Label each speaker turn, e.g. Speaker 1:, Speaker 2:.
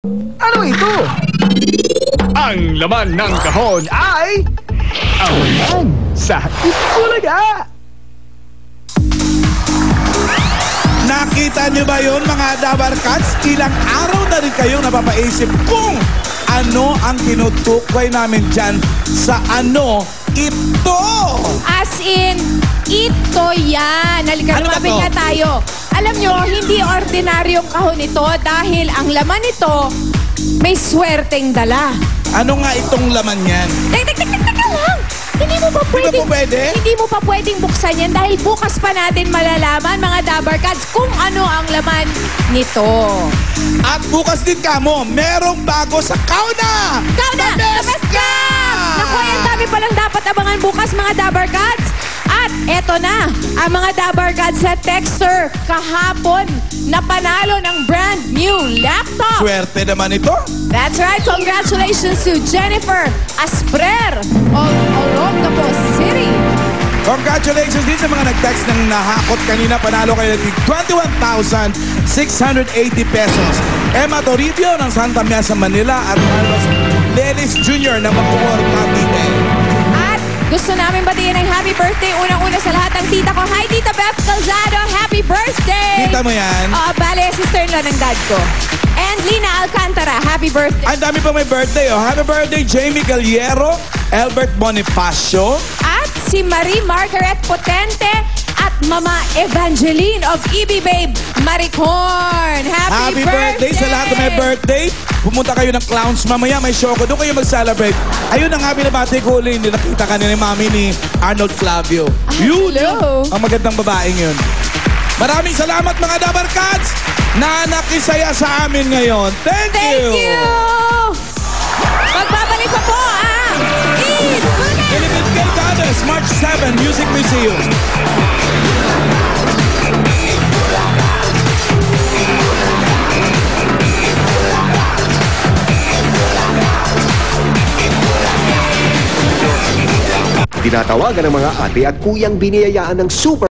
Speaker 1: Ano ito? Ang laman ng kahon ay ang laman sa Itbulaga.
Speaker 2: Nakita niyo ba yun, mga Dabarkats? Ilang araw na rin kayong napapaisip kung ano ang tinutukoy namin dyan sa ano ito.
Speaker 3: As in, ito yan. Halika,
Speaker 2: Ano ba
Speaker 3: lumapit
Speaker 2: to?
Speaker 3: nga tayo. Alam nyo, hindi ordinaryong kahon ito dahil ang laman nito may swerteng dala.
Speaker 2: Ano nga itong laman yan?
Speaker 3: Teka lang! Hindi mo pa
Speaker 2: Hindi ba
Speaker 3: pwedeng,
Speaker 2: po pwede?
Speaker 3: hindi mo pa pwedeng buksan yan dahil bukas pa natin malalaman, mga Dabarkats, kung ano ang laman nito.
Speaker 2: At bukas din kamo, merong bago sa Kauna!
Speaker 3: Kauna!
Speaker 2: The best ka!
Speaker 3: Naku, ang dami palang dapat abangan bukas, mga Dabarkats. At eto na, ang mga Dabarkats sa Texter kahapon na panalo ng brand new laptop.
Speaker 2: Swerte naman ito.
Speaker 3: That's right. Congratulations to Jennifer Asprer of Olongapo City.
Speaker 2: Congratulations din sa mga nag-text ng nahakot kanina. Panalo kayo ng 21,680 pesos. Emma Toribio ng Santa Mesa, Manila at Carlos Lelis Jr. ng Bacoor, Cavite.
Speaker 3: At gusto namin batiin ng happy birthday. Unang-una sa lahat ng tita ko. Hi, Tita Beth Calzado. Happy birthday!
Speaker 2: Kita mo yan?
Speaker 3: Bale, sister-in-law ng dad ko. And Lina Alcantara. Happy birthday.
Speaker 2: Ang dami pa may birthday. Oh. Happy birthday, Jamie Galiero, Albert Bonifacio.
Speaker 3: At si Marie Margaret Potente at Mama Evangeline of EB Babe Maricorn.
Speaker 2: Happy birthday sa lahat na may birthday. Pumunta kayo ng Clowns mamaya. May show ko. Doon kayo mag-celebrate. Ayun ang nga binabati ko ulit. Hindi nakita ka ni mami ni Arnold Flavio. Yun,
Speaker 3: hello.
Speaker 2: ang magandang babaeng yun. Maraming salamat, mga Dabarkats na nakisaya sa amin ngayon. Thank you!
Speaker 3: Thank you! Magbabalik pa po ang Eat Bulaga!
Speaker 2: Philippine Gay Goddess, March 7, Music Museum.
Speaker 4: Tinatawagan ng mga ate at kuyang biniyayaan ng super